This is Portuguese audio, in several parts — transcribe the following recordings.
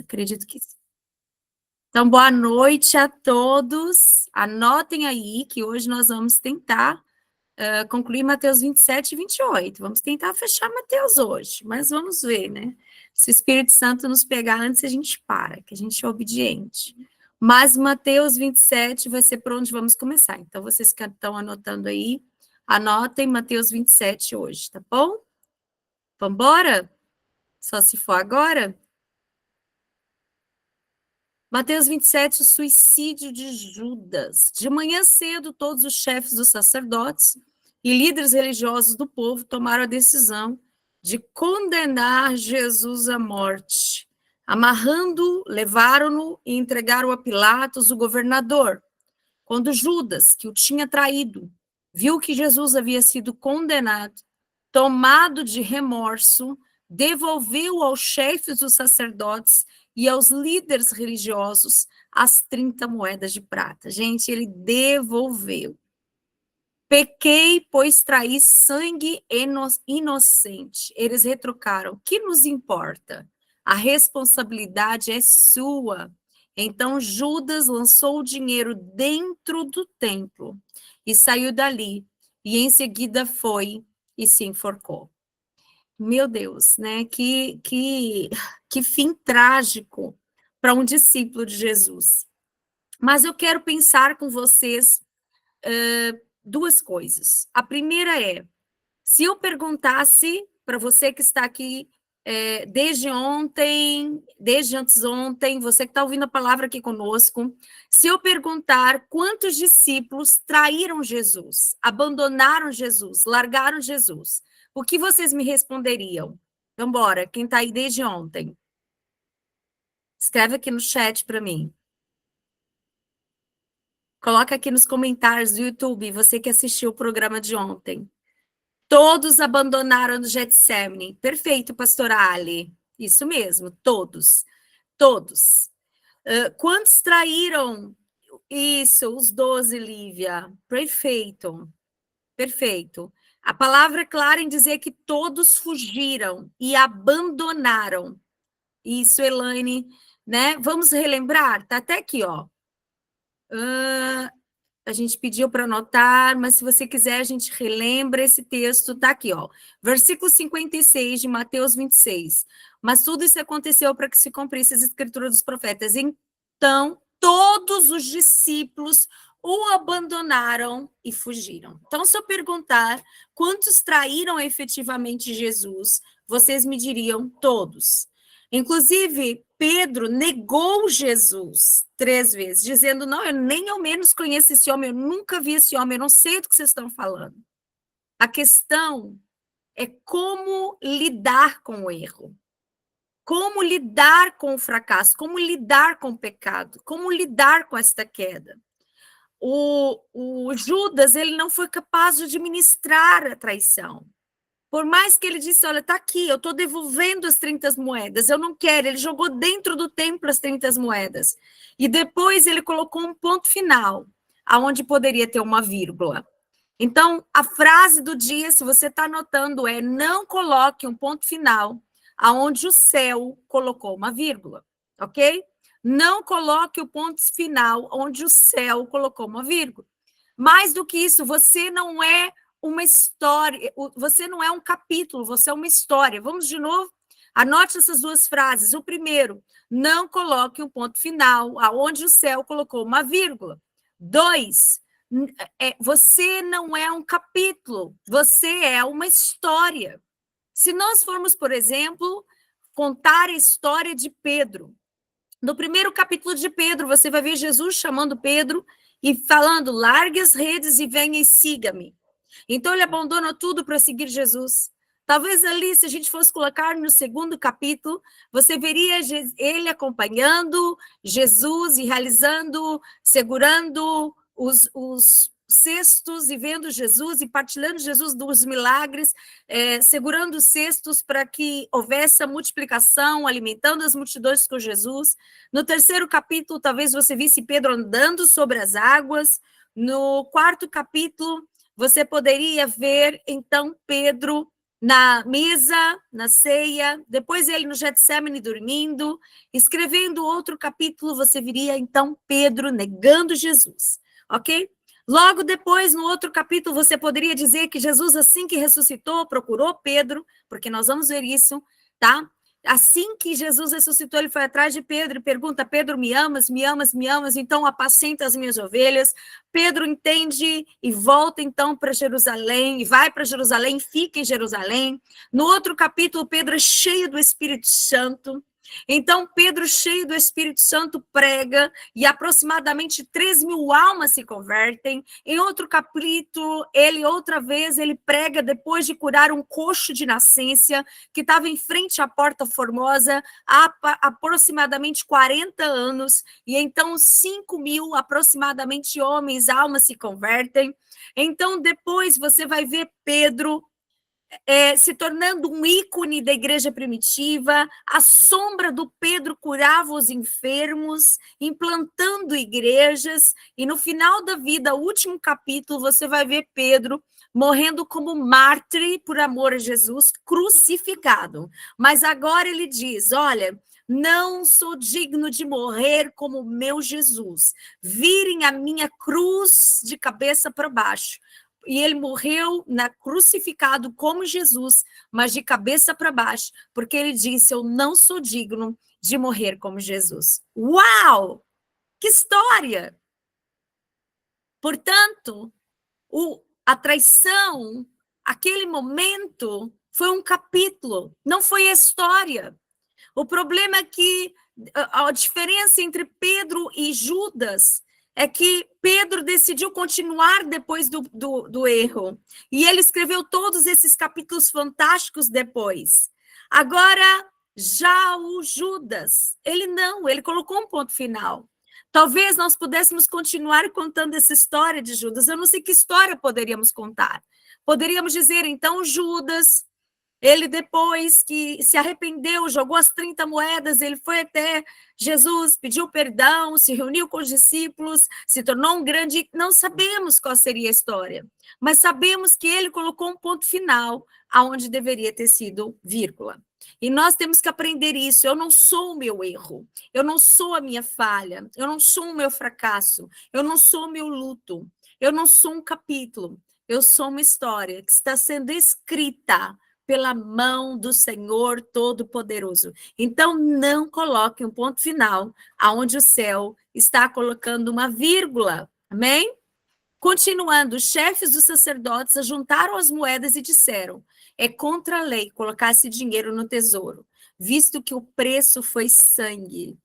Acredito que sim. Então, boa noite a todos. Anotem aí que hoje nós vamos tentar concluir Mateus 27 e 28. Vamos tentar fechar Mateus hoje, mas vamos ver, né? Se o Espírito Santo nos pegar antes, a gente para, que a gente é obediente. Mas Mateus 27 vai ser por onde vamos começar. Então, vocês que estão anotando aí, anotem Mateus 27 hoje, tá bom? Vamos embora? Só se for agora? Mateus 27, o suicídio de Judas. De manhã cedo, todos os chefes dos sacerdotes e líderes religiosos do povo tomaram a decisão de condenar Jesus à morte. Amarrando-o, levaram-no e entregaram a Pilatos, o governador. Quando Judas, que o tinha traído, viu que Jesus havia sido condenado, tomado de remorso, devolveu aos chefes dos sacerdotes e aos líderes religiosos as 30 moedas de prata. Gente, ele devolveu. Pequei, pois traí sangue inocente. Eles retrucaram. Que nos importa? A responsabilidade é sua. Então Judas lançou o dinheiro dentro do templo e saiu dali. E em seguida foi e se enforcou. Meu Deus, né? Que fim trágico para um discípulo de Jesus. Mas eu quero pensar com vocês duas coisas. A primeira é, se eu perguntasse para você que está aqui desde ontem, desde antes ontem, você que está ouvindo a palavra aqui conosco, se eu perguntar quantos discípulos traíram Jesus, abandonaram Jesus, largaram Jesus, o que vocês me responderiam? Então, bora, quem está aí desde ontem? Escreve aqui no chat para mim. Coloca aqui nos comentários do YouTube, você que assistiu o programa de ontem. Todos abandonaram o Getsemane. Perfeito, pastora Ali. Isso mesmo, todos. Todos. Quantos traíram? Isso, os 12, Lívia. Perfeito. Perfeito. A palavra é clara em dizer que todos fugiram e abandonaram. Isso, Elaine, né? Vamos relembrar? Tá até aqui, ó. A gente pediu para anotar, mas se você quiser, a gente relembra esse texto, tá aqui, ó. Versículo 56 de Mateus 26. Mas tudo isso aconteceu para que se cumprisse as escrituras dos profetas. Então, todos os discípulos o abandonaram e fugiram. Então, se eu perguntar quantos traíram efetivamente Jesus, vocês me diriam todos. Inclusive, Pedro negou Jesus 3 vezes, dizendo, não, eu nem ao menos conheço esse homem, eu nunca vi esse homem, eu não sei do que vocês estão falando. A questão é como lidar com o erro, como lidar com o fracasso, como lidar com o pecado, como lidar com esta queda. O Judas, ele não foi capaz de administrar a traição. Por mais que ele disse, olha, tá aqui, eu estou devolvendo as 30 moedas, eu não quero, ele jogou dentro do templo as 30 moedas. E depois ele colocou um ponto final, aonde poderia ter uma vírgula. Então, a frase do dia, se você está anotando, é não coloque um ponto final aonde o céu colocou uma vírgula, ok? Não coloque o ponto final onde o céu colocou uma vírgula. Mais do que isso, você não é uma história, você não é um capítulo, você é uma história. Vamos de novo? Anote essas duas frases. O primeiro, não coloque um ponto final aonde o céu colocou uma vírgula. 2, você não é um capítulo, você é uma história. Se nós formos, por exemplo, contar a história de Pedro, no primeiro capítulo de Pedro, você vai ver Jesus chamando Pedro e falando, largue as redes e venha e siga-me. Então, ele abandona tudo para seguir Jesus. Talvez ali, se a gente fosse colocar no segundo capítulo, você veria ele acompanhando Jesus e realizando, segurando os cestos e vendo Jesus e partilhando Jesus dos milagres, segurando os cestos para que houvesse a multiplicação, alimentando as multidões com Jesus. No terceiro capítulo, talvez você visse Pedro andando sobre as águas. No quarto capítulo, você poderia ver, então, Pedro na mesa, na ceia, depois ele no Getsemane dormindo, escrevendo outro capítulo, você viria então Pedro negando Jesus, ok? Logo depois, no outro capítulo, você poderia dizer que Jesus, assim que ressuscitou, procurou Pedro, porque nós vamos ver isso, tá? Assim que Jesus ressuscitou, ele foi atrás de Pedro e pergunta: Pedro, me amas, me amas, me amas? Então apacenta as minhas ovelhas. Pedro entende e volta então para Jerusalém, e vai para Jerusalém, fica em Jerusalém. No outro capítulo, Pedro é cheio do Espírito Santo. Então, Pedro, cheio do Espírito Santo, prega e aproximadamente 3.000 almas se convertem. Em outro capítulo, outra vez, ele prega depois de curar um coxo de nascença que estava em frente à Porta Formosa há aproximadamente 40 anos. E então, 5.000 aproximadamente homens, almas se convertem. Então, depois você vai ver Pedro se tornando um ícone da igreja primitiva, a sombra do Pedro curava os enfermos, implantando igrejas, e no final da vida, último capítulo, você vai ver Pedro morrendo como mártir por amor a Jesus, crucificado. Mas agora ele diz, olha, não sou digno de morrer como meu Jesus. Virem a minha cruz de cabeça para baixo. E ele morreu crucificado como Jesus, mas de cabeça para baixo, porque ele disse, eu não sou digno de morrer como Jesus. Uau! Que história! Portanto, a traição, aquele momento, foi um capítulo, não foi a história. O problema é que a diferença entre Pedro e Judas é que Pedro decidiu continuar depois do erro. E ele escreveu todos esses capítulos fantásticos depois. Agora, já o Judas, ele colocou um ponto final. Talvez nós pudéssemos continuar contando essa história de Judas. Eu não sei que história poderíamos contar. Poderíamos dizer, então, Judas, ele depois que se arrependeu, jogou as 30 moedas, ele foi até Jesus, pediu perdão, se reuniu com os discípulos, se tornou um grande... Não sabemos qual seria a história, mas sabemos que ele colocou um ponto final aonde deveria ter sido vírgula. E nós temos que aprender isso. Eu não sou o meu erro, eu não sou a minha falha, eu não sou o meu fracasso, eu não sou o meu luto, eu não sou um capítulo, eu sou uma história que está sendo escrita pela mão do Senhor Todo-Poderoso. Então, não coloque um ponto final aonde o céu está colocando uma vírgula. Amém? Continuando, os chefes dos sacerdotes ajuntaram as moedas e disseram, é contra a lei colocar esse dinheiro no tesouro, visto que o preço foi sangue.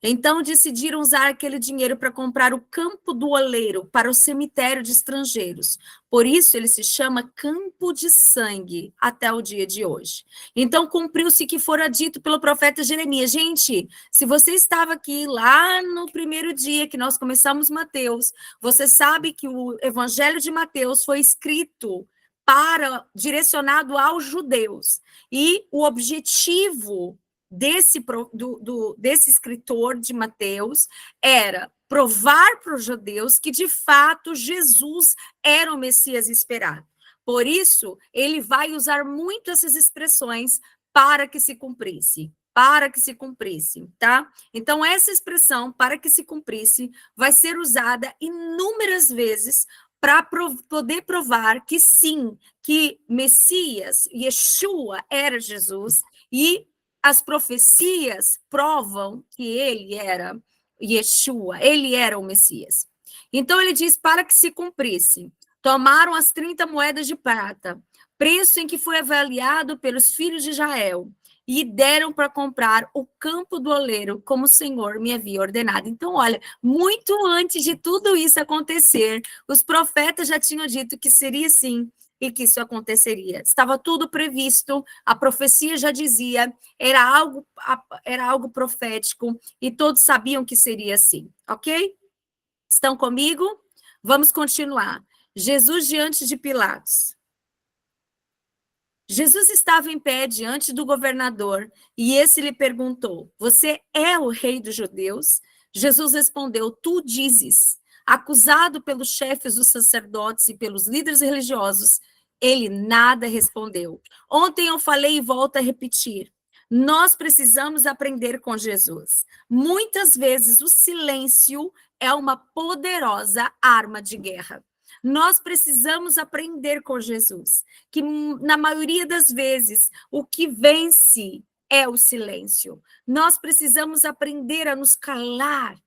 Então decidiram usar aquele dinheiro para comprar o campo do oleiro para o cemitério de estrangeiros. Por isso ele se chama Campo de Sangue até o dia de hoje. Então cumpriu-se que fora dito pelo profeta Jeremias. Gente, se você estava aqui lá no primeiro dia que nós começamos Mateus, você sabe que o Evangelho de Mateus foi escrito direcionado aos judeus. E o objetivo desse escritor de Mateus era provar para os judeus que, de fato, Jesus era o Messias esperado. Por isso, ele vai usar muito essas expressões para que se cumprisse. Tá? Então, essa expressão, para que se cumprisse, vai ser usada inúmeras vezes para poder provar que sim, que Messias, Yeshua, era Jesus, e as profecias provam que ele era Yeshua, ele era o Messias. Então ele diz, para que se cumprisse, tomaram as 30 moedas de prata, preço em que foi avaliado pelos filhos de Israel, e deram para comprar o campo do oleiro, como o Senhor me havia ordenado. Então, olha, muito antes de tudo isso acontecer, os profetas já tinham dito que seria assim, e que isso aconteceria. Estava tudo previsto, a profecia já dizia, era algo profético, e todos sabiam que seria assim, ok? Estão comigo? Vamos continuar. Jesus diante de Pilatos. Jesus estava em pé diante do governador, e esse lhe perguntou, você é o rei dos judeus? Jesus respondeu, tu dizes. Acusado pelos chefes dos sacerdotes e pelos líderes religiosos, Ele nada respondeu. Ontem eu falei e volto a repetir. Nós precisamos aprender com Jesus. Muitas vezes o silêncio é uma poderosa arma de guerra. Nós precisamos aprender com Jesus, que na maioria das vezes o que vence é o silêncio. Nós precisamos aprender a nos calar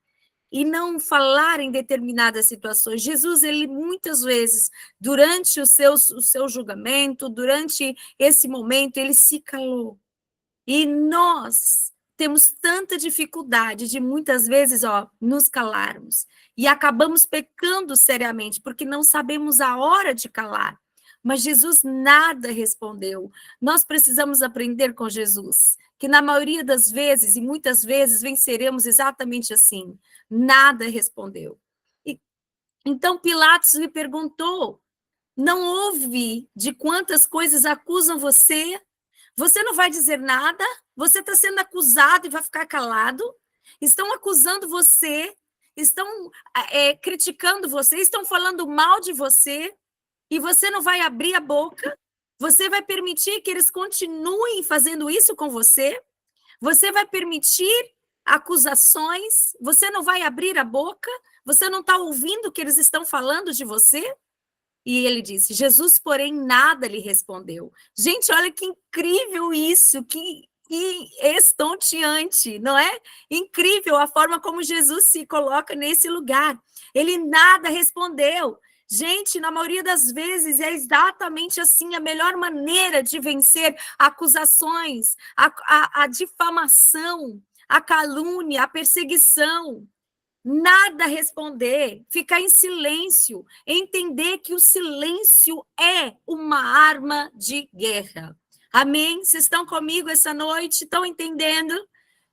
e não falar em determinadas situações. Jesus, ele muitas vezes, durante o seu julgamento, durante esse momento, ele se calou. E nós temos tanta dificuldade de muitas vezes, nos calarmos. E acabamos pecando seriamente, porque não sabemos a hora de calar. Mas Jesus nada respondeu. Nós precisamos aprender com Jesus, que na maioria das vezes, e muitas vezes, venceremos exatamente assim. Nada respondeu. Então Pilatos lhe perguntou: não ouve de quantas coisas acusam você? Você não vai dizer nada? Você está sendo acusado e vai ficar calado? Estão acusando você, estão criticando você, estão falando mal de você, e você não vai abrir a boca? Você vai permitir que eles continuem fazendo isso com você? Você vai permitir acusações? Você não vai abrir a boca? Você não está ouvindo o que eles estão falando de você? E ele disse: Jesus, porém, nada lhe respondeu. Gente, olha que incrível isso, que estonteante, não é? Incrível a forma como Jesus se coloca nesse lugar. Ele nada respondeu. Gente, na maioria das vezes é exatamente assim a melhor maneira de vencer acusações, a difamação, a calúnia, a perseguição. Nada responder, ficar em silêncio, entender que o silêncio é uma arma de guerra. Amém? Vocês estão comigo essa noite? Estão entendendo?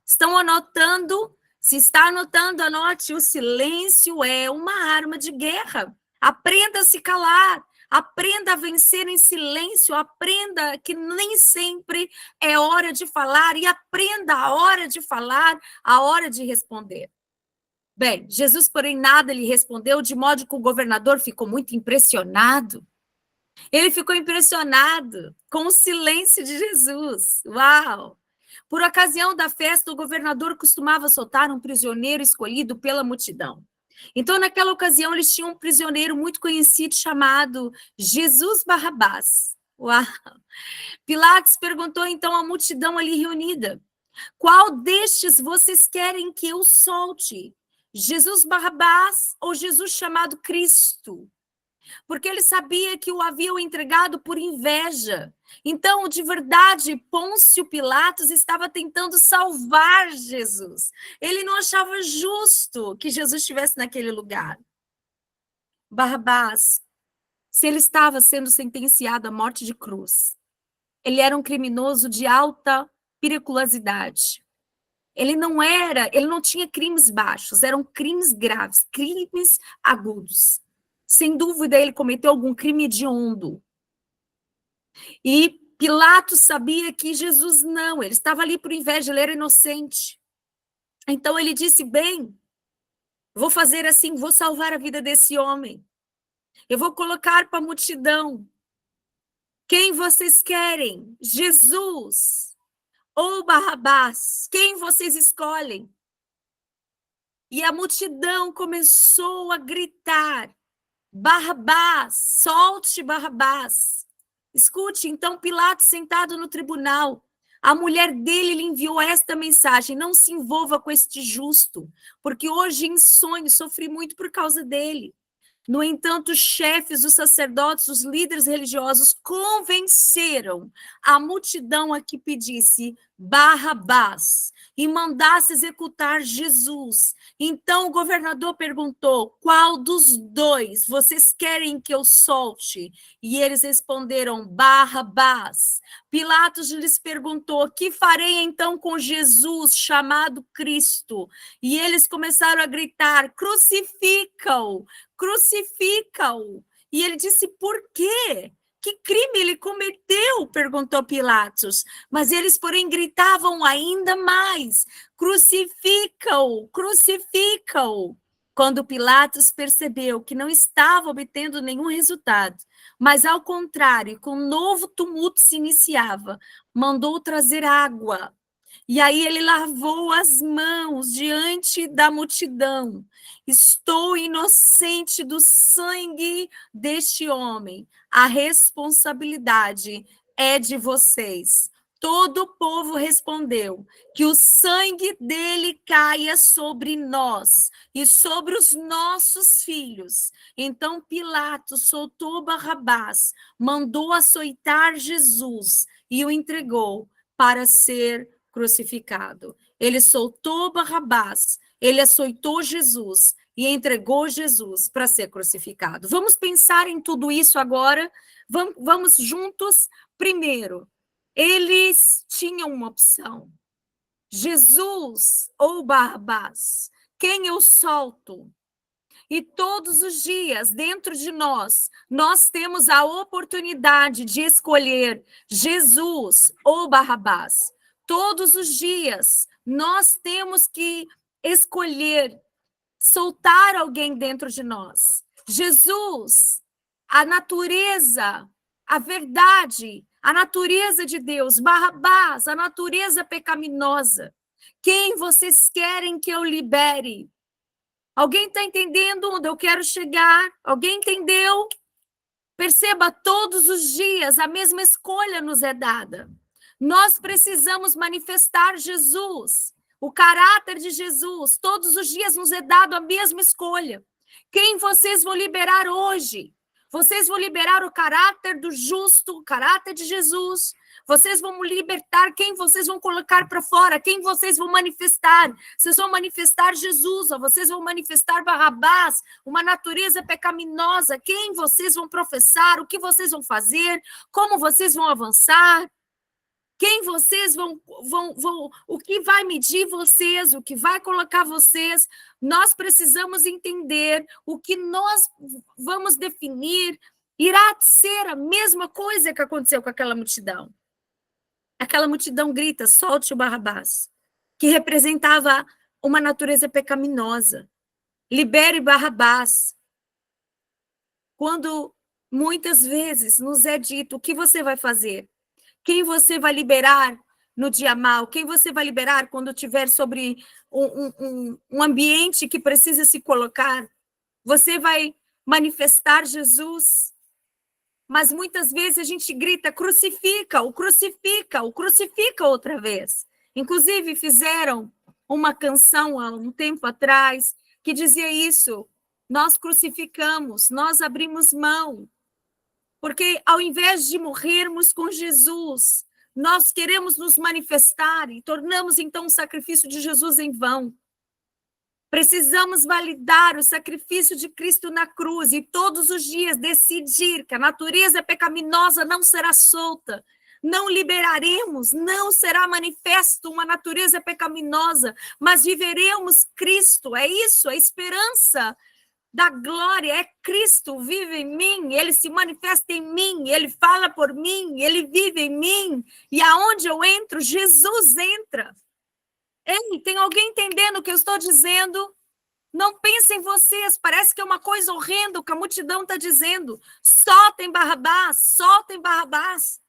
Estão anotando? Se está anotando, anote: o silêncio é uma arma de guerra. Aprenda a se calar, aprenda a vencer em silêncio, aprenda que nem sempre é hora de falar e aprenda a hora de falar, a hora de responder. Bem, Jesus, porém, nada lhe respondeu, de modo que o governador ficou muito impressionado. Ele ficou impressionado com o silêncio de Jesus. Uau! Por ocasião da festa, o governador costumava soltar um prisioneiro escolhido pela multidão. Então, naquela ocasião, eles tinham um prisioneiro muito conhecido chamado Jesus Barrabás. Uau! Pilatos perguntou então à multidão ali reunida: qual destes vocês querem que eu solte? Jesus Barrabás ou Jesus chamado Cristo? Porque ele sabia que o haviam entregado por inveja. Então, de verdade, Pôncio Pilatos estava tentando salvar Jesus. Ele não achava justo que Jesus estivesse naquele lugar. Barrabás, se ele estava sendo sentenciado à morte de cruz, ele era um criminoso de alta periculosidade. Ele não tinha crimes baixos, eram crimes graves, crimes agudos. Sem dúvida, ele cometeu algum crime hediondo. E Pilatos sabia que Jesus não, ele estava ali por inveja, ele era inocente. Então ele disse: bem, vou fazer assim, vou salvar a vida desse homem. Eu vou colocar para a multidão: quem vocês querem? Jesus ou Barrabás? Quem vocês escolhem? E a multidão começou a gritar: Barrabás, solte Barrabás. Escute, então Pilatos, sentado no tribunal, a mulher dele lhe enviou esta mensagem: não se envolva com este justo, porque hoje em sonho sofri muito por causa dele. No entanto, os chefes, os sacerdotes, os líderes religiosos convenceram a multidão a que pedisse Barrabás e mandasse executar Jesus. Então o governador perguntou: qual dos dois vocês querem que eu solte? E eles responderam: Barrabás. Pilatos lhes perguntou: que farei então com Jesus chamado Cristo? E eles começaram a gritar: crucifica-o! Crucifica-o. E ele disse: por quê? Que crime ele cometeu? Perguntou Pilatos. Mas eles, porém, gritavam ainda mais: crucifica-o, crucifica-o. Quando Pilatos percebeu que não estava obtendo nenhum resultado, mas, ao contrário, com um novo tumulto se iniciava, mandou trazer água. E aí ele lavou as mãos diante da multidão. Estou inocente do sangue deste homem. A responsabilidade é de vocês. Todo o povo respondeu: que o sangue dele caia sobre nós e sobre os nossos filhos. Então Pilatos soltou Barrabás, mandou açoitar Jesus e o entregou para ser crucificado. Ele soltou Barrabás, ele açoitou Jesus e entregou Jesus para ser crucificado. Vamos pensar em tudo isso agora? Vamos juntos? Primeiro, eles tinham uma opção. Jesus ou Barrabás? Quem eu solto? E todos os dias, dentro de nós, nós temos a oportunidade de escolher Jesus ou Barrabás. Todos os dias, nós temos que escolher soltar alguém dentro de nós. Jesus, a natureza, a verdade, a natureza de Deus. Barrabás, a natureza pecaminosa. Quem vocês querem que eu libere? Alguém está entendendo onde eu quero chegar? Alguém entendeu? Perceba, todos os dias a mesma escolha nos é dada. Nós precisamos manifestar Jesus, o caráter de Jesus. Todos os dias nos é dado a mesma escolha. Quem vocês vão liberar hoje? Vocês vão liberar o caráter do justo, o caráter de Jesus. Vocês vão libertar quem vocês vão colocar para fora, quem vocês vão manifestar. Vocês vão manifestar Jesus, ou vocês vão manifestar Barrabás, uma natureza pecaminosa. Quem vocês vão professar, o que vocês vão fazer, como vocês vão avançar. Quem vocês vão, o que vai medir vocês, o que vai colocar vocês. Nós precisamos entender o que nós vamos definir. Irá ser a mesma coisa que aconteceu com aquela multidão. Aquela multidão grita, solte o Barrabás, que representava uma natureza pecaminosa. Libere Barrabás. Quando muitas vezes nos é dito, o que você vai fazer? Quem você vai liberar no dia mau? Quem você vai liberar quando tiver sobre um ambiente que precisa se colocar? Você vai manifestar Jesus? Mas muitas vezes a gente grita, crucifica-o, crucifica-o, crucifica outra vez. Inclusive fizeram uma canção há um tempo atrás que dizia isso, nós crucificamos, nós abrimos mão. Porque ao invés de morrermos com Jesus, nós queremos nos manifestar e tornamos então o sacrifício de Jesus em vão. Precisamos validar o sacrifício de Cristo na cruz e todos os dias decidir que a natureza pecaminosa não será solta, não liberaremos, não será manifesto uma natureza pecaminosa, mas viveremos Cristo. É isso, a esperança da glória é Cristo vive em mim, ele se manifesta em mim, ele fala por mim, ele vive em mim, e aonde eu entro, Jesus entra. Ei, tem alguém entendendo o que eu estou dizendo? Não pensem em vocês, parece que é uma coisa horrenda o que a multidão está dizendo. Soltem Barrabás, soltem Barrabás.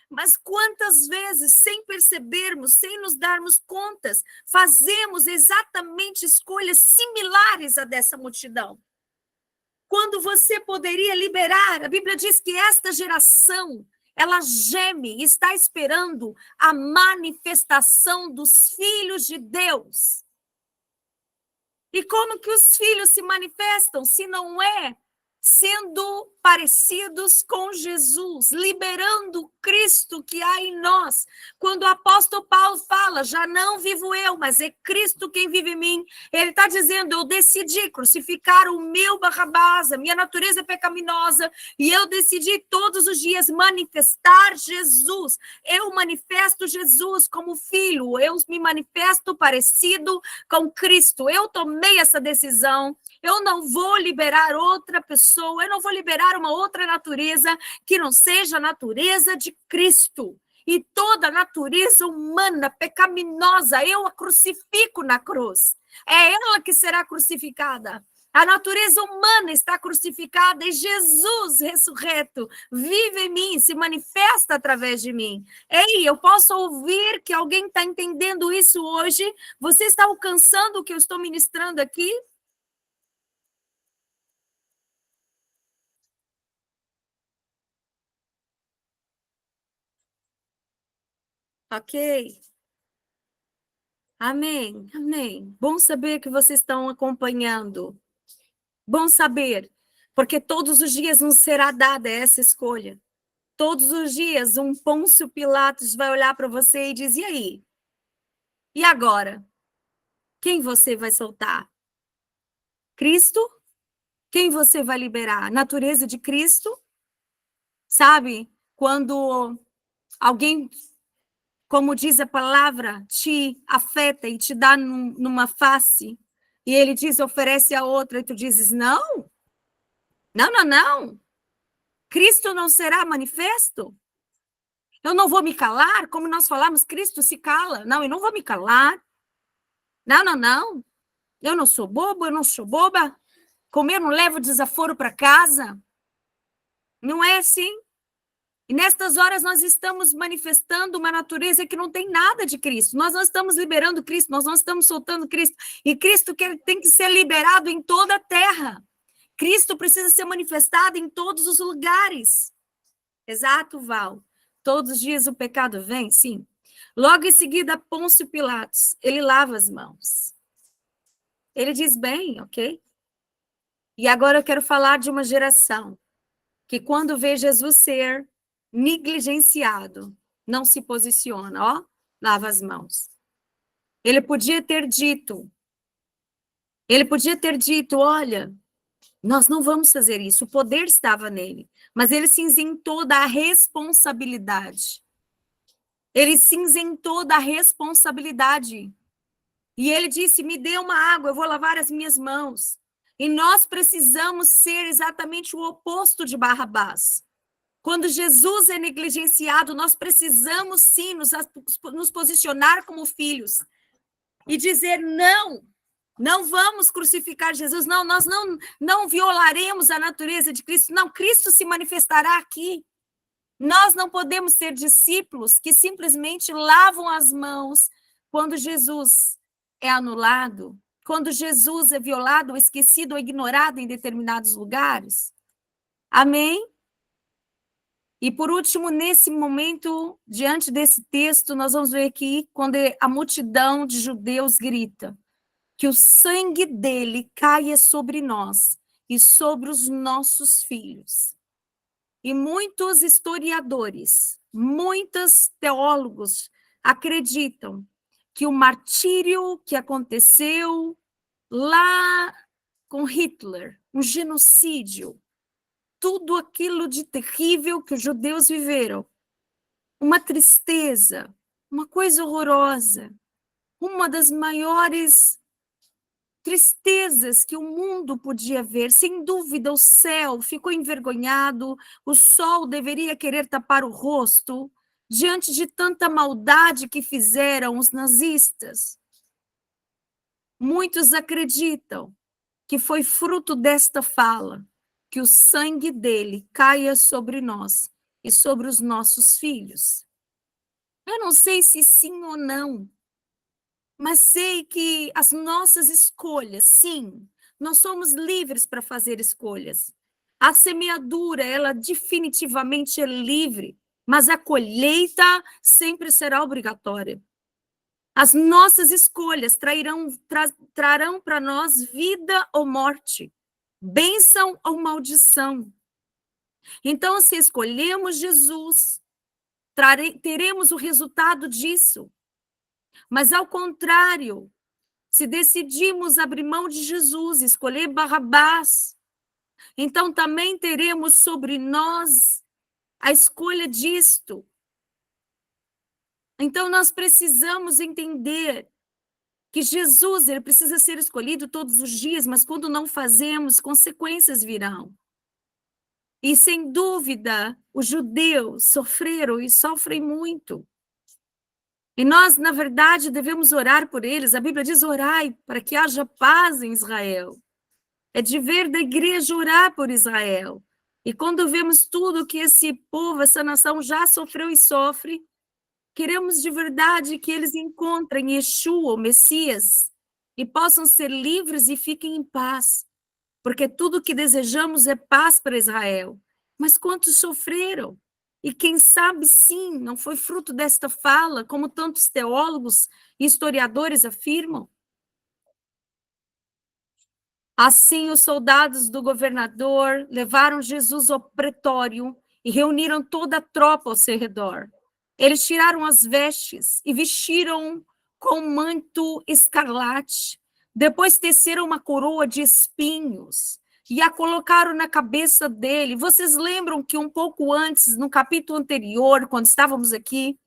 Mas quantas vezes, sem percebermos, sem nos darmos contas, fazemos exatamente escolhas similares a dessa multidão? Quando você poderia liberar, a Bíblia diz que esta geração, ela geme e está esperando a manifestação dos filhos de Deus. E como que os filhos se manifestam, se não é sendo parecidos com Jesus, liberando Cristo que há em nós. Quando o apóstolo Paulo fala, já não vivo eu, mas é Cristo quem vive em mim, ele está dizendo, eu decidi crucificar o meu Barrabás, a minha natureza pecaminosa, e eu decidi todos os dias manifestar Jesus. Eu manifesto Jesus como filho, eu me manifesto parecido com Cristo. Eu tomei essa decisão. Eu não vou liberar outra pessoa, eu não vou liberar uma outra natureza que não seja a natureza de Cristo. E toda natureza humana, pecaminosa, eu a crucifico na cruz. É ela que será crucificada. A natureza humana está crucificada e Jesus ressurreto vive em mim, se manifesta através de mim. Ei, eu posso ouvir que alguém está entendendo isso hoje? Você está alcançando o que eu estou ministrando aqui? Ok. Amém, amém. Bom saber que vocês estão acompanhando. Bom saber, porque todos os dias nos será dada essa escolha. Todos os dias um Pôncio Pilatos vai olhar para você e diz: e aí? E agora? Quem você vai soltar? Cristo? Quem você vai liberar? A natureza de Cristo? Sabe? Quando alguém, como diz a palavra, te afeta e te dá numa face, e ele diz, oferece a outra, e tu dizes, não, não, não, não. Cristo não será manifesto? Eu não vou me calar, como nós falamos, Cristo se cala. Não, eu não vou me calar. Não, não, não. Eu não sou bobo, eu não sou boba. Comer não levo desaforo para casa. Não é assim. E nestas horas nós estamos manifestando uma natureza que não tem nada de Cristo. Nós não estamos liberando Cristo, nós não estamos soltando Cristo. E Cristo tem que ser liberado em toda a terra. Cristo precisa ser manifestado em todos os lugares. Exato, Val. Todos os dias o pecado vem, sim. Logo em seguida, Pôncio Pilatos, ele lava as mãos. Ele diz, bem, ok? E agora eu quero falar de uma geração que quando vê Jesus ser negligenciado, não se posiciona, ó, lava as mãos. Ele podia ter dito, olha, nós não vamos fazer isso, o poder estava nele, mas ele se isentou da responsabilidade. Ele se isentou da responsabilidade. E ele disse, me dê uma água, eu vou lavar as minhas mãos. E nós precisamos ser exatamente o oposto de Barrabás. Quando Jesus é negligenciado, nós precisamos sim nos posicionar como filhos e dizer não, não vamos crucificar Jesus, não, nós não violaremos a natureza de Cristo, não, Cristo se manifestará aqui. Nós não podemos ser discípulos que simplesmente lavam as mãos quando Jesus é anulado, quando Jesus é violado, esquecido ou ignorado em determinados lugares. Amém? E, por último, nesse momento, diante desse texto, nós vamos ver aqui, quando a multidão de judeus grita que o sangue dele caia sobre nós e sobre os nossos filhos. E muitos historiadores, muitos teólogos acreditam que o martírio que aconteceu lá com Hitler, um genocídio, tudo aquilo de terrível que os judeus viveram, uma tristeza, uma coisa horrorosa, uma das maiores tristezas que o mundo podia ver. Sem dúvida, o céu ficou envergonhado, o sol deveria querer tapar o rosto diante de tanta maldade que fizeram os nazistas. Muitos acreditam que foi fruto desta fala que o sangue dele caia sobre nós e sobre os nossos filhos. Eu não sei se sim ou não, mas sei que as nossas escolhas, sim, nós somos livres para fazer escolhas. A semeadura, ela definitivamente é livre, mas a colheita sempre será obrigatória. As nossas escolhas trarão para nós vida ou morte, bênção ou maldição. Então, se escolhemos Jesus, teremos o resultado disso. Mas, ao contrário, se decidimos abrir mão de Jesus, escolher Barrabás, então também teremos sobre nós a escolha disto. Então, nós precisamos entender que Jesus, ele precisa ser escolhido todos os dias, mas quando não fazemos, consequências virão. E, sem dúvida, os judeus sofreram e sofrem muito. E nós, na verdade, devemos orar por eles. A Bíblia diz, orai para que haja paz em Israel. É dever da igreja orar por Israel. E quando vemos tudo que esse povo, essa nação já sofreu e sofre, queremos de verdade que eles encontrem Yeshua, o Messias, e possam ser livres e fiquem em paz, porque tudo que desejamos é paz para Israel. Mas quantos sofreram? E quem sabe, sim, não foi fruto desta fala, como tantos teólogos e historiadores afirmam. Assim, os soldados do governador levaram Jesus ao pretório e reuniram toda a tropa ao seu redor. Eles tiraram as vestes e vestiram com manto escarlate. Depois teceram uma coroa de espinhos e a colocaram na cabeça dele. Vocês lembram que um pouco antes, no capítulo anterior, quando estávamos aqui,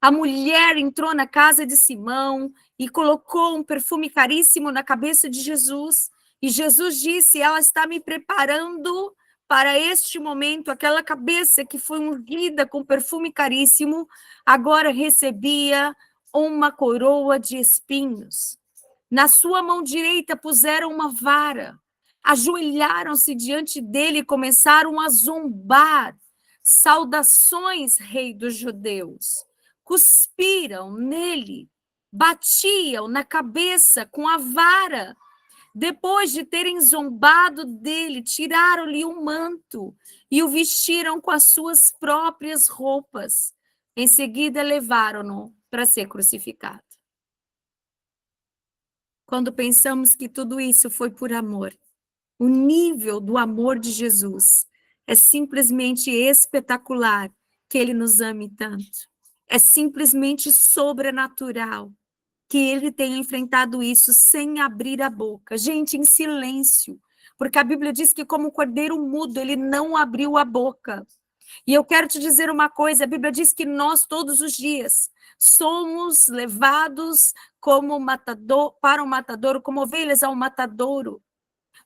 a mulher entrou na casa de Simão e colocou um perfume caríssimo na cabeça de Jesus. E Jesus disse: ela está me preparando para este momento. Aquela cabeça que foi ungida com perfume caríssimo, agora recebia uma coroa de espinhos. Na sua mão direita puseram uma vara. Ajoelharam-se diante dele e começaram a zombar. Saudações, rei dos judeus. Cuspiram nele, batiam na cabeça com a vara. Depois de terem zombado dele, tiraram-lhe o manto e o vestiram com as suas próprias roupas. Em seguida, levaram-no para ser crucificado. Quando pensamos que tudo isso foi por amor, o nível do amor de Jesus é simplesmente espetacular, que ele nos ame tanto. É simplesmente sobrenatural que ele tenha enfrentado isso sem abrir a boca. Gente, em silêncio. Porque a Bíblia diz que como cordeiro mudo, ele não abriu a boca. E eu quero te dizer uma coisa, a Bíblia diz que nós todos os dias somos levados como matador, para o matadouro, como ovelhas ao matadouro.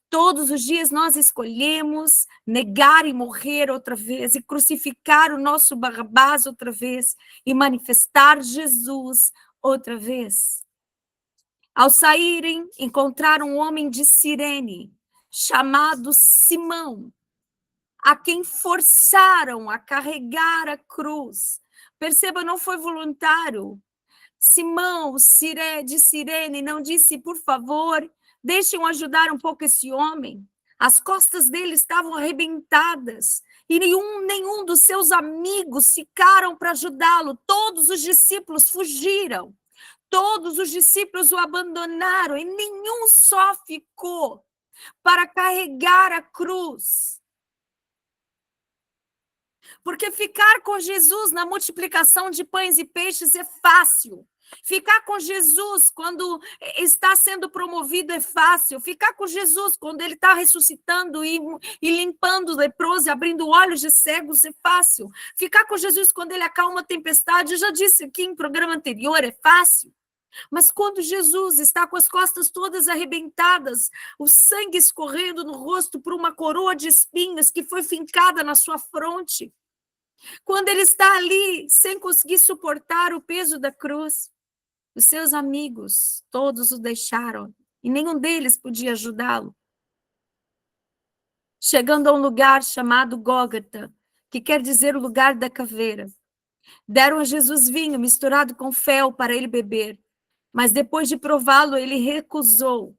Todos os dias nós escolhemos negar e morrer outra vez, e crucificar o nosso Barrabás outra vez, e manifestar Jesus outra vez. Ao saírem, encontraram um homem de Cirene, chamado Simão, a quem forçaram a carregar a cruz. Perceba, não foi voluntário. Simão, de Cirene, não disse, por favor, deixem ajudar um pouco esse homem. As costas dele estavam arrebentadas e nenhum dos seus amigos ficaram para ajudá-lo. Todos os discípulos fugiram. Todos os discípulos o abandonaram e nenhum só ficou para carregar a cruz. Porque ficar com Jesus na multiplicação de pães e peixes é fácil. Ficar com Jesus quando está sendo promovido é fácil. Ficar com Jesus quando ele está ressuscitando e limpando os leprosos e abrindo olhos de cegos é fácil. Ficar com Jesus quando ele acalma a tempestade, eu já disse aqui em programa anterior, é fácil. Mas quando Jesus está com as costas todas arrebentadas, o sangue escorrendo no rosto por uma coroa de espinhos que foi fincada na sua fronte, quando ele está ali sem conseguir suportar o peso da cruz, os seus amigos todos o deixaram e nenhum deles podia ajudá-lo. Chegando a um lugar chamado Gólgota, que quer dizer o lugar da caveira, deram a Jesus vinho misturado com fel para ele beber, mas depois de prová-lo, ele recusou.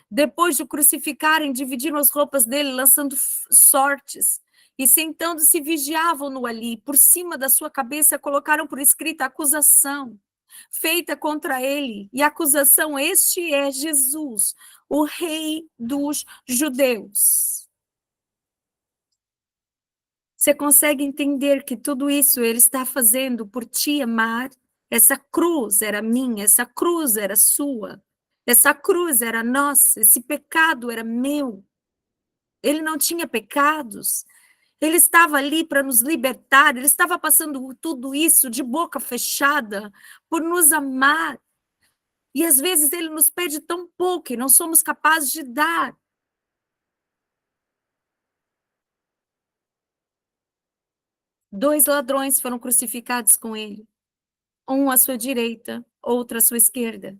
Depois de o crucificarem, dividiram as roupas dele, lançando sortes, e sentando-se vigiavam-no ali. Por cima da sua cabeça colocaram por escrito a acusação feita contra ele. E a acusação: este é Jesus, o rei dos judeus. Você consegue entender que tudo isso ele está fazendo por te amar? Essa cruz era minha, essa cruz era sua, essa cruz era nossa, esse pecado era meu. Ele não tinha pecados, ele estava ali para nos libertar, ele estava passando tudo isso de boca fechada por nos amar. E às vezes ele nos pede tão pouco e não somos capazes de dar. Dois ladrões foram crucificados com ele, um à sua direita, outro à sua esquerda.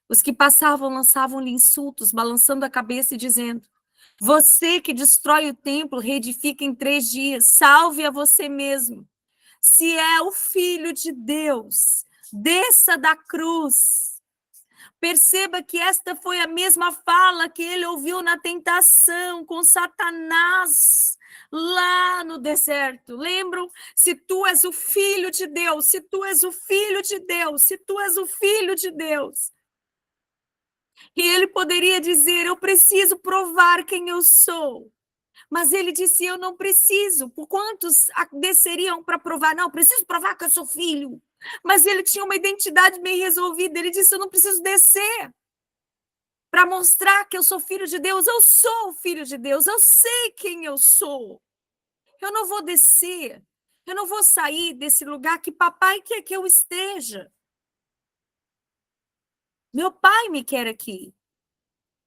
Os que passavam lançavam-lhe insultos, balançando a cabeça e dizendo: Você que destrói o templo, reedifica em 3 dias. Salve a você mesmo. Se é o Filho de Deus, desça da cruz. Perceba que esta foi a mesma fala que ele ouviu na tentação com Satanás lá no deserto. Lembram? Se tu és o Filho de Deus, se tu és o Filho de Deus, se tu és o Filho de Deus. E ele poderia dizer: eu preciso provar quem eu sou. Mas ele disse: eu não preciso. Por quantos desceriam para provar? Não, preciso provar que eu sou filho. Mas ele tinha uma identidade bem resolvida. Ele disse: eu não preciso descer para mostrar que eu sou filho de Deus. Eu sou filho de Deus. Eu sei quem eu sou. Eu não vou descer. Eu não vou sair desse lugar que papai quer que eu esteja. Meu pai me quer aqui.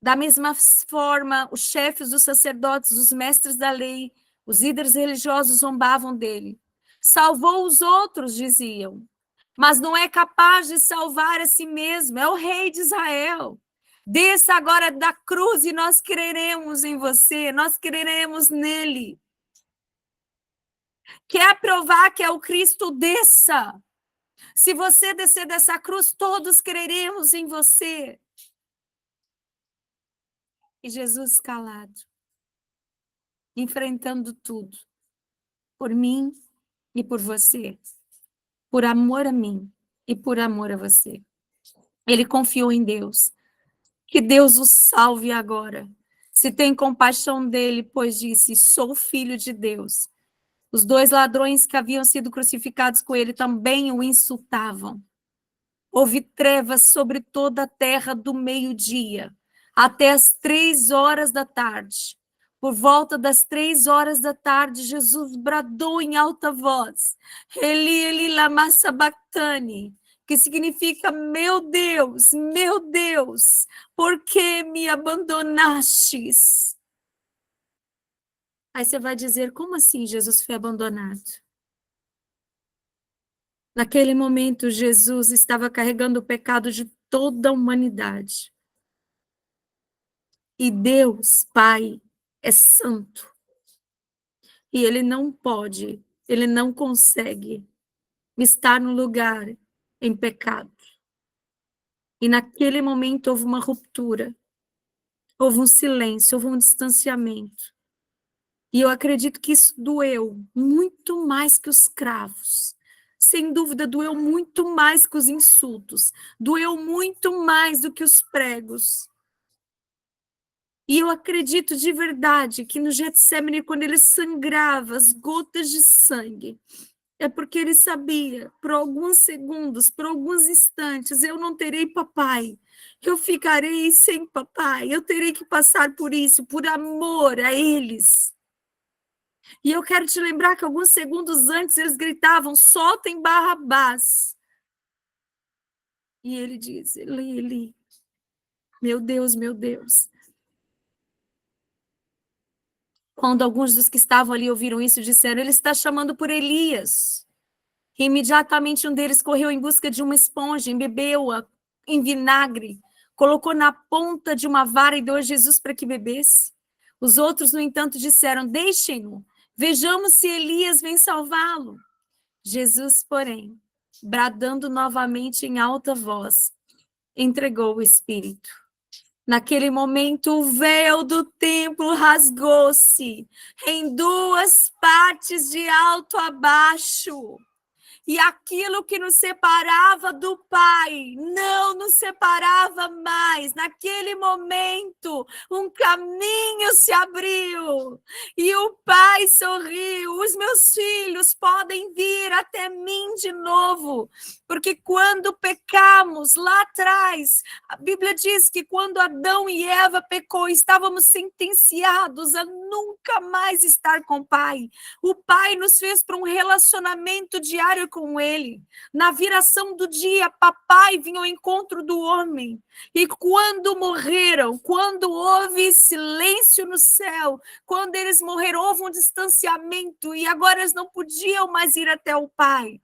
Da mesma forma, os chefes dos sacerdotes, os mestres da lei, os líderes religiosos zombavam dele. Salvou os outros, diziam, mas não é capaz de salvar a si mesmo. É o rei de Israel. Desça agora da cruz e nós creremos em você, nós creremos nele. Quer provar que é o Cristo? Desça. Se você descer dessa cruz, todos creremos em você. E Jesus calado, enfrentando tudo, por mim e por você, por amor a mim e por amor a você. Ele confiou em Deus. Que Deus o salve agora. Se tem compaixão dele, pois disse: sou filho de Deus. Os 2 ladrões que haviam sido crucificados com ele também o insultavam. Houve trevas sobre toda a terra do meio-dia, até as 3 horas da tarde. Por volta das 3 horas da tarde, Jesus bradou em alta voz: Eli, Eli, lama sabachthani, que significa: meu Deus, por que me abandonastes? Aí você vai dizer: como assim Jesus foi abandonado? Naquele momento, Jesus estava carregando o pecado de toda a humanidade. E Deus, Pai, é santo. E ele não pode, ele não consegue estar no lugar em pecado. E naquele momento houve uma ruptura, houve um silêncio, houve um distanciamento. E eu acredito que isso doeu muito mais que os cravos. Sem dúvida, doeu muito mais que os insultos. Doeu muito mais do que os pregos. E eu acredito de verdade que no Getsemane, quando ele sangrava as gotas de sangue, é porque ele sabia, por alguns segundos, por alguns instantes: eu não terei papai, eu ficarei sem papai, eu terei que passar por isso, por amor a eles. E eu quero te lembrar que alguns segundos antes eles gritavam: soltem Barrabás. E ele diz: Eli, Eli, meu Deus, meu Deus. Quando alguns dos que estavam ali ouviram isso, disseram: ele está chamando por Elias. E imediatamente um deles correu em busca de uma esponja, embebeu-a em vinagre, colocou na ponta de uma vara e deu a Jesus para que bebesse. Os outros, no entanto, disseram: deixem-no, vejamos se Elias vem salvá-lo. Jesus, porém, bradando novamente em alta voz, entregou o Espírito. Naquele momento, o véu do templo rasgou-se em 2 partes, de alto a baixo. E aquilo que nos separava do Pai não nos separava mais. Naquele momento, um caminho se abriu e o Pai sorriu. Os meus filhos podem vir até mim de novo, porque quando pecamos lá atrás, a Bíblia diz que quando Adão e Eva pecou, estávamos sentenciados a nunca mais estar com o Pai. O Pai nos fez para um relacionamento diário com ele. Na viração do dia, papai vinha ao encontro do homem. E quando morreram, quando houve silêncio no céu, quando eles morreram, houve um distanciamento e agora eles não podiam mais ir até o Pai.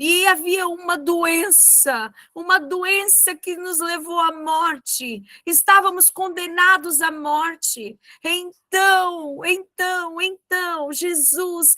E havia uma doença que nos levou à morte. Estávamos condenados à morte. Então, Jesus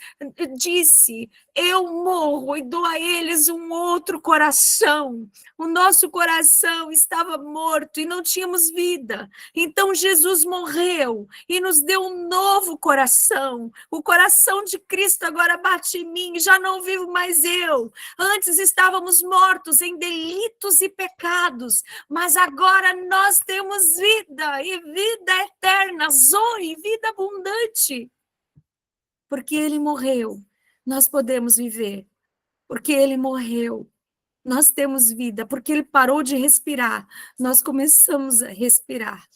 disse: eu morro e dou a eles um outro coração. O nosso coração estava morto e não tínhamos vida. Então Jesus morreu e nos deu um novo coração. O coração de Cristo agora bate em mim, já não vivo mais eu. Antes estávamos mortos em delitos e pecados, mas agora nós temos vida e vida eterna, zoe, vida abundante. Porque ele morreu, nós podemos viver. Porque ele morreu, nós temos vida. Porque ele parou de respirar, nós começamos a respirar.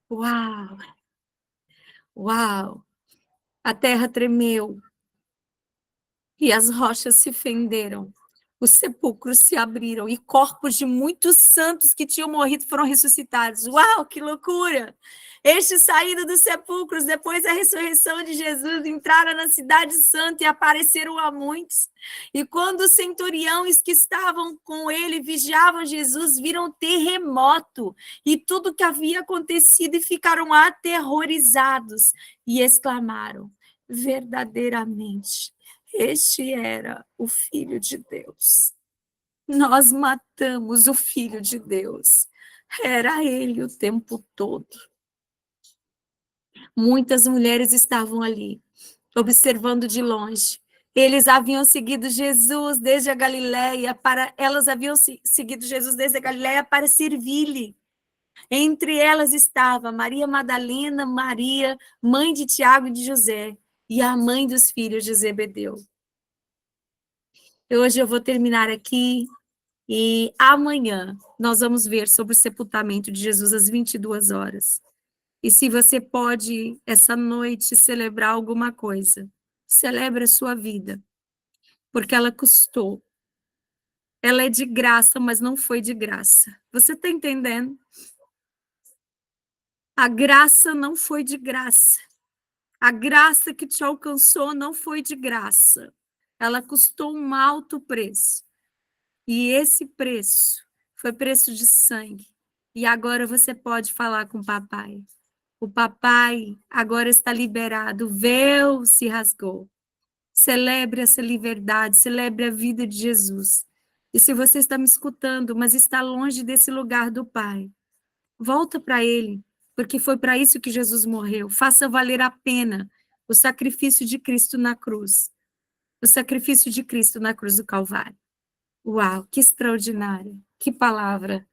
Uau! Uau! A terra tremeu e as rochas se fenderam. Os sepulcros se abriram e corpos de muitos santos que tinham morrido foram ressuscitados. Uau, que loucura! Estes saíram dos sepulcros depois da ressurreição de Jesus, entraram na cidade santa e apareceram a muitos. E quando os centuriões que estavam com ele vigiavam Jesus, viram terremoto e tudo o que havia acontecido e ficaram aterrorizados e exclamaram: verdadeiramente, este era o Filho de Deus. Nós matamos o Filho de Deus. Era ele o tempo todo. Muitas mulheres estavam ali, observando de longe. Eles haviam seguido Jesus desde a Galileia elas haviam seguido Jesus desde a Galileia para servir-lhe. Entre elas estava Maria Madalena, Maria, mãe de Tiago e de José, e a mãe dos filhos de Zebedeu. Hoje eu vou terminar aqui e amanhã nós vamos ver sobre o sepultamento de Jesus às 22 horas. E se você pode, essa noite, celebrar alguma coisa, celebre a sua vida, porque ela custou. Ela é de graça, mas não foi de graça. Você está entendendo? A graça não foi de graça. A graça que te alcançou não foi de graça. Ela custou um alto preço. E esse preço foi preço de sangue. E agora você pode falar com o papai. O papai agora está liberado, o véu se rasgou. Celebre essa liberdade, celebre a vida de Jesus. E se você está me escutando, mas está longe desse lugar do Pai, volta para Ele, porque foi para isso que Jesus morreu. Faça valer a pena o sacrifício de Cristo na cruz. O sacrifício de Cristo na cruz do Calvário. Uau, que extraordinário, que palavra,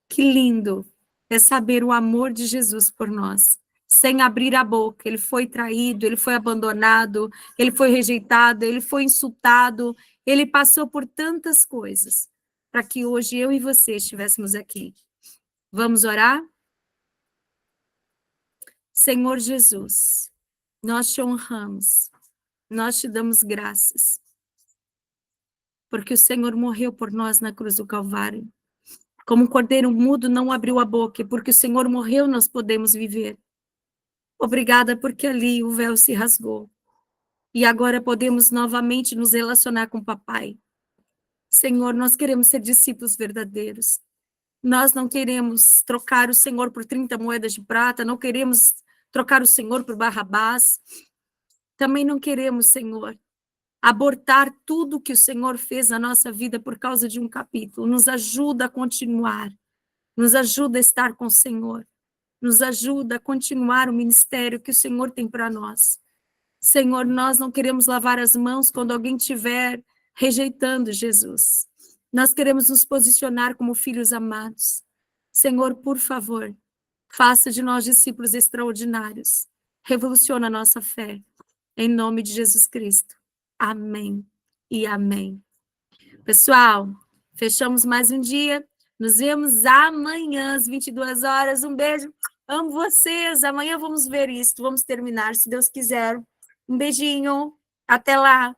que lindo é saber o amor de Jesus por nós, sem abrir a boca. Ele foi traído, ele foi abandonado, ele foi rejeitado, ele foi insultado, ele passou por tantas coisas, para que hoje eu e você estivéssemos aqui. Vamos orar? Senhor Jesus, nós te honramos, nós te damos graças, porque o Senhor morreu por nós na cruz do Calvário. Como um cordeiro mudo não abriu a boca, porque o Senhor morreu, nós podemos viver. Obrigada porque ali o véu se rasgou. E agora podemos novamente nos relacionar com o papai. Senhor, nós queremos ser discípulos verdadeiros. Nós não queremos trocar o Senhor por 30 moedas de prata, não queremos trocar o Senhor por Barrabás. Também não queremos, Senhor, abortar tudo que o Senhor fez na nossa vida por causa de um capítulo. Nos ajuda a continuar, nos ajuda a estar com o Senhor, nos ajuda a continuar o ministério que o Senhor tem para nós. Senhor, nós não queremos lavar as mãos quando alguém estiver rejeitando Jesus. Nós queremos nos posicionar como filhos amados. Senhor, por favor, faça de nós discípulos extraordinários. Revoluciona a nossa fé. Em nome de Jesus Cristo. Amém e amém. Pessoal, fechamos mais um dia. Nos vemos amanhã às 22 horas. Um beijo. Amo vocês. Amanhã vamos ver isso. Vamos terminar, se Deus quiser. Um beijinho. Até lá.